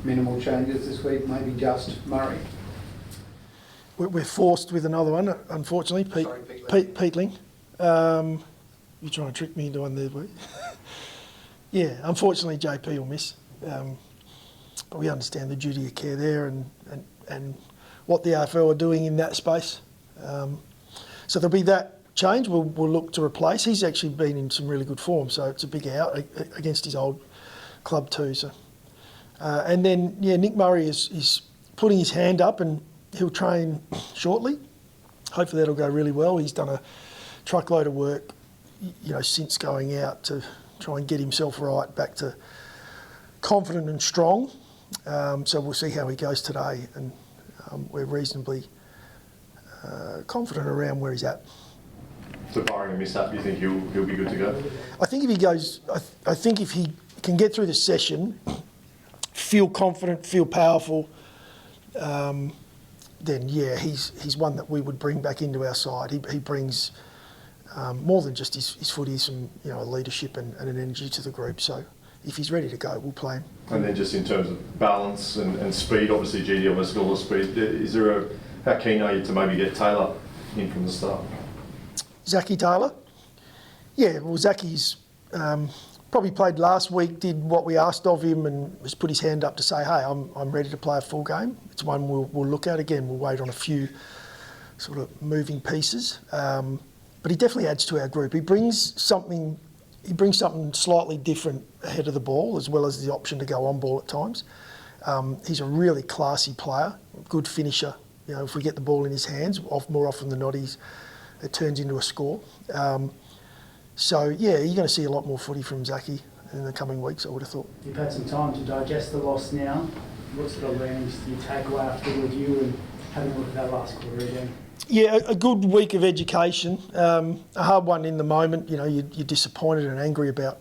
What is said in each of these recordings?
minimal changes this week, maybe just Murray? We're forced with another one, unfortunately, Peatling. You're trying to trick me into one there, boy. Yeah, unfortunately JP will miss. But we understand the duty of care there and what the AFL are doing in that space. So there'll be that change. We'll look to replace. He's actually been in some really good form, so it's a big out against his old club too. So, and then Nick Murray is putting his hand up, and he'll train shortly. Hopefully that'll go really well. He's done a truckload of work, since going out to try and get himself right, back to confident and strong. So we'll see how he goes today, and we're reasonably confident around where he's at. So barring a mishap, you think he'll be good to go? I think if he goes, I think if he can get through the session, feel confident, feel powerful, then he's one that we would bring back into our side. He brings more than just his footy, some a leadership and an energy to the group. So if he's ready to go, we'll play him. And then just in terms of balance and speed, obviously GD almost got all the speed. How keen are you to maybe get Taylor in from the start? Zachy Taylor? Yeah, well, Zachy's probably played last week, did what we asked of him and has put his hand up to say, hey, I'm ready to play a full game. It's one we'll look at. Again, we'll wait on a few sort of moving pieces. But he definitely adds to our group. He brings something slightly different ahead of the ball, as well as the option to go on ball at times. He's a really classy player, good finisher. If we get the ball in his hands, more often than not, it turns into a score. So, you're going to see a lot more footy from Zachy in the coming weeks, I would have thought. You've had some time to digest the loss now. What sort of learnings do you take away after the review and having a look at that last quarter again? Yeah, a good week of education. A hard one in the moment. You're disappointed and angry about,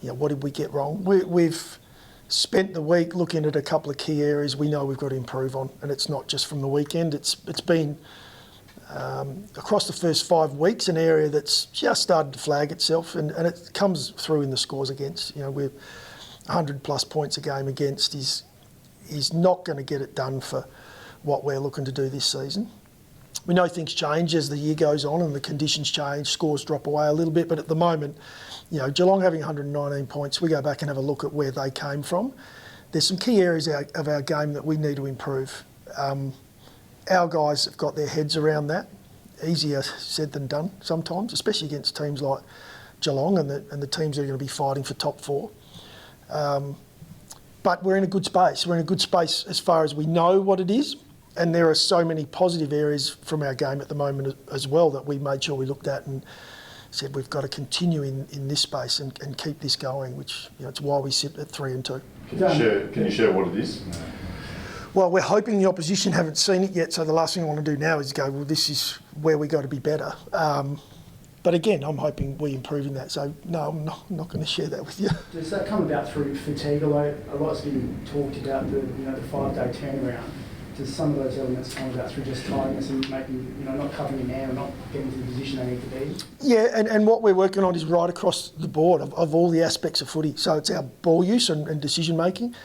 what did we get wrong? We've spent the week looking at a couple of key areas we know we've got to improve on, and it's not just from the weekend. It's been across the first 5 weeks an area that's just started to flag itself, and it comes through in the scores against. We're 100 plus points a game against. He's not going to get it done for what we're looking to do this season. We know things change as the year goes on and the conditions change, scores drop away a little bit, but at the moment, Geelong having 119 points, we go back and have a look at where they came from. There's some key areas of our game that we need to improve. Our guys have got their heads around that. Easier said than done sometimes, especially against teams like Geelong and the teams that are going to be fighting for top 4. But we're in a good space. We're in a good space as far as we know what it is. And there are so many positive areas from our game at the moment as well that we made sure we looked at and said we've got to continue in this space and keep this going, which it's why we sit at 3 and 2. Can you share what it is? Well, we're hoping the opposition haven't seen it yet, so the last thing I want to do now is go, well, this is where we got to be better. But again, I'm hoping we improve in that. So no, I'm not going to share that with you. Does that come about through fatigue? A lot's been talked about the 5-day turnaround. Does some of those elements come about through just tiredness and maybe not covering a man or not getting to the position they need to be? Yeah, and what we're working on is right across the board of all the aspects of footy. So it's our ball use and decision making,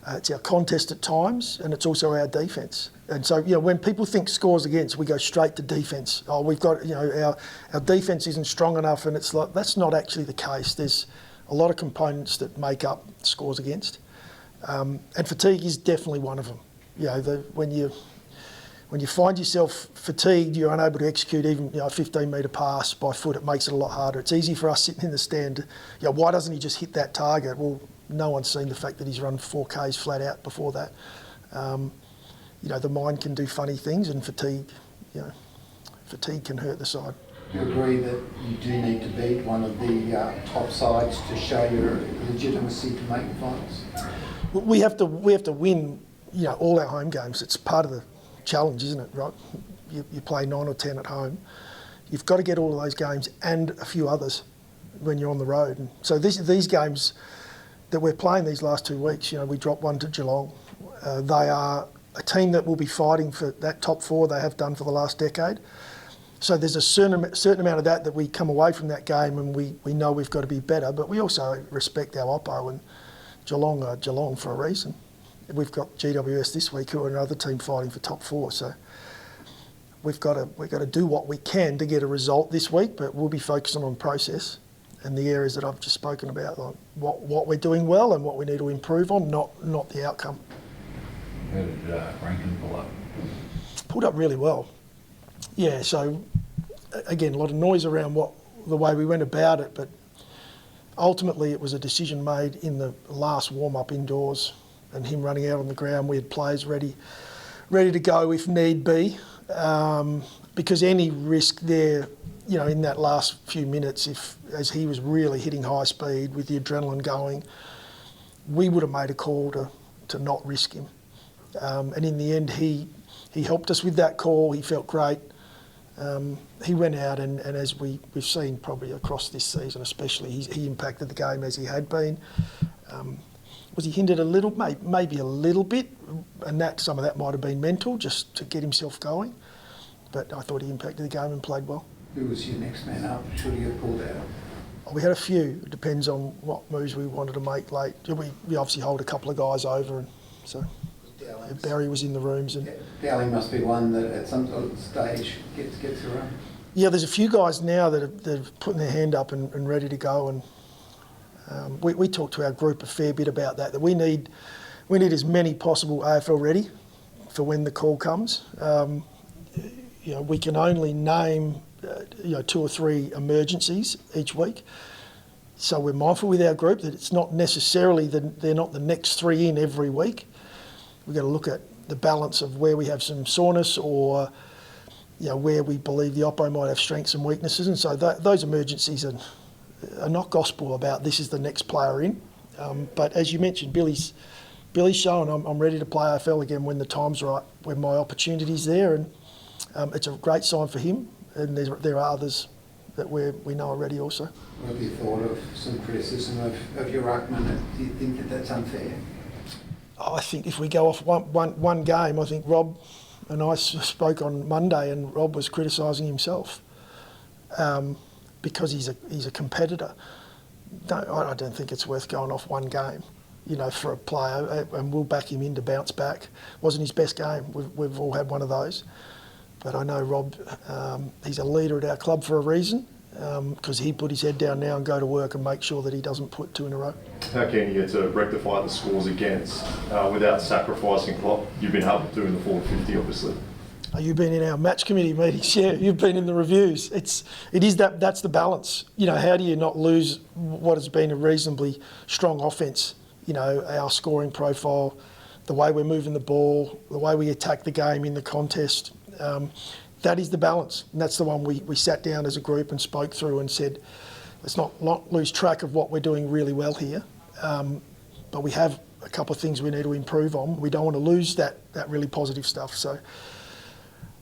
it's our contest at times, and it's also our defence. And so when people think scores against, we go straight to defence. Oh, we've got our defence isn't strong enough, and it's like that's not actually the case. There's a lot of components that make up scores against, and fatigue is definitely one of them. When you find yourself fatigued, you're unable to execute even a 15-metre pass by foot. It makes it a lot harder. It's easy for us sitting in the stand. Why doesn't he just hit that target? Well, no one's seen the fact that he's run 4Ks flat out before that. The mind can do funny things, and fatigue can hurt the side. You agree that you do need to beat one of the top sides to show your legitimacy to make the finals? We have to win. All our home games. It's part of the challenge, isn't it, right? You play 9 or 10 at home. You've got to get all of those games and a few others when you're on the road. And so these games that we're playing these last 2 weeks, we dropped one to Geelong. They are a team that will be fighting for that top 4 they have done for the last decade. So there's a certain amount of that we come away from that game and we know we've got to be better, but we also respect our oppo, and Geelong are Geelong for a reason. we've got GWS this week, who are another team fighting for top 4. So we've got to do what we can to get a result this week, but we'll be focusing on process and the areas that I've just spoken about, like what we're doing well and what we need to improve on, not the outcome. How did Rankin pull up? Pulled up really well. Yeah, so again, a lot of noise around the way we went about it, but ultimately it was a decision made in the last warm-up indoors and him running out on the ground. We had players ready to go if need be, because any risk there, you know, in that last few minutes, as he was really hitting high speed with the adrenaline going, we would have made a call to not risk him. And in the end, he helped us with that call. He felt great. He went out and as we've seen probably across this season especially, he impacted the game as he had been. Was he hindered a little? Maybe a little bit, and some of that might have been mental, just to get himself going. But I thought he impacted the game and played well. Who was your next man up? Should he have pulled out? We had a few. It depends on what moves we wanted to make late. We obviously hold a couple of guys over, and so Barry was in the rooms. And Dowling must be one that at some stage gets a run. yeah, there's a few guys now that are putting their hand up and ready to go. And we talked to our group a fair bit about that we need as many possible AFL ready for when the call comes. You know, we can only name 2 or 3 emergencies each week. So we're mindful with our group that it's not necessarily they're not the next 3 in every week. We've got to look at the balance of where we have some soreness or where we believe the oppo might have strengths and weaknesses. And so those emergencies are not gospel about this is the next player in. But as you mentioned, Billy's shown I'm ready to play AFL again when the time's right, when my opportunity's there. And it's a great sign for him. And there are others that we know are ready also. What have you thought of some criticism of your ruckman? Do you think that that's unfair? I think if we go off one game, I think Rob and I spoke on Monday, and Rob was criticising himself because he's a competitor. I don't think it's worth going off one game, for a player, and we'll back him in to bounce back. Wasn't his best game. We've all had one of those. But I know Rob, he's a leader at our club for a reason, because he put his head down now and go to work and make sure that he doesn't put 2 in a row. How can you get to rectify the scores against without sacrificing what you've been able to do in the forward 50, obviously? You've been in our match committee meetings, yeah. You've been in the reviews. That's the balance. How do you not lose what has been a reasonably strong offence? Our scoring profile, the way we're moving the ball, the way we attack the game in the contest. That is the balance, and that's the one we sat down as a group and spoke through and said, let's not lose track of what we're doing really well here, but we have a couple of things we need to improve on. We don't want to lose that really positive stuff. So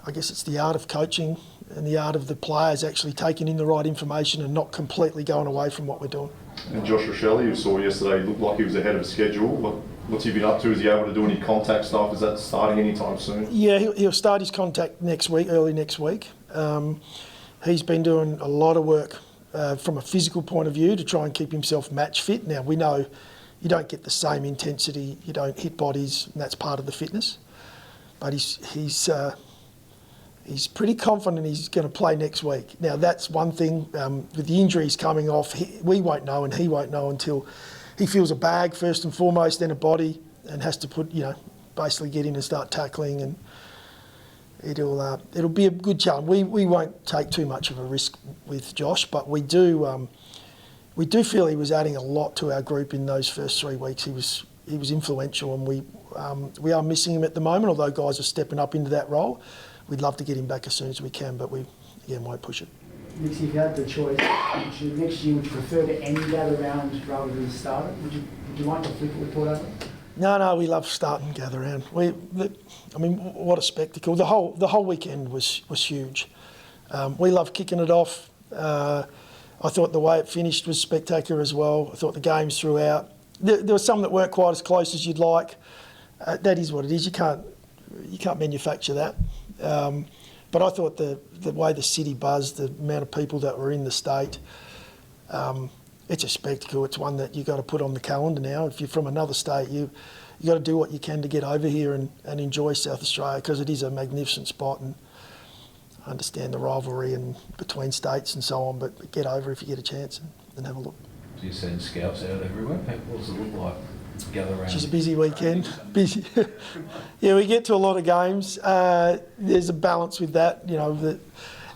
I guess it's the art of coaching and the art of the players actually taking in the right information and not completely going away from what we're doing. And Josh Rochelle, you saw yesterday, looked like he was ahead of schedule. What's he been up to? Is he able to do any contact stuff? Is that starting anytime soon? Yeah, he'll start his contact early next week. He's been doing a lot of work from a physical point of view to try and keep himself match fit. Now, we know you don't get the same intensity, you don't hit bodies, and that's part of the fitness. But he's pretty confident he's going to play next week. Now, that's one thing. With the injuries coming off, we won't know and he won't know until he feels a bag first and foremost, then a body, and has to put, basically get in and start tackling, and it'll be a good challenge. We won't take too much of a risk with Josh, but we do feel he was adding a lot to our group in those first 3 weeks. He was influential, and we are missing him at the moment. Although guys are stepping up into that role, we'd love to get him back as soon as we can, but we won't push it. Nick, if you had the choice, next year would you prefer to end gather round rather than start it? Would you like to flip it with Port Adelaide? No, we love starting gather round. What a spectacle! The whole weekend was huge. We love kicking it off. I thought the way it finished was spectacular as well. I thought the games throughout. There were some that weren't quite as close as you'd like. That is what it is. You can't manufacture that. But I thought the way the city buzzed, the amount of people that were in the state, it's a spectacle. It's one that you've got to put on the calendar now. If you're from another state, you got to do what you can to get over here and enjoy South Australia, because it is a magnificent spot, and I understand the rivalry and between states and so on, but get over if you get a chance and have a look. Do you send scouts out everywhere? What does it look like? Gather around. It's a busy weekend. Busy. Yeah, we get to a lot of games. There's a balance with that. You know, that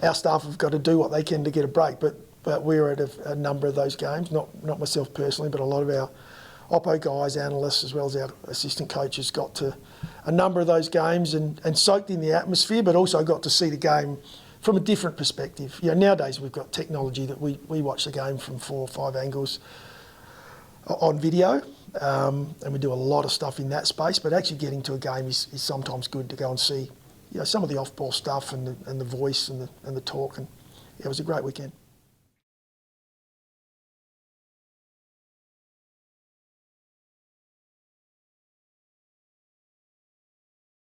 our staff have got to do what they can to get a break, but we're at a number of those games. Not myself personally, but a lot of our Oppo guys, analysts, as well as our assistant coaches, got to a number of those games and soaked in the atmosphere, but also got to see the game from a different perspective. You know, nowadays we've got technology that we watch the game from 4 or 5 angles on video, and we do a lot of stuff in that space, but actually getting to a game is sometimes good to go and see, you know, some of the off-ball stuff and the voice and the talk, and it was a great weekend.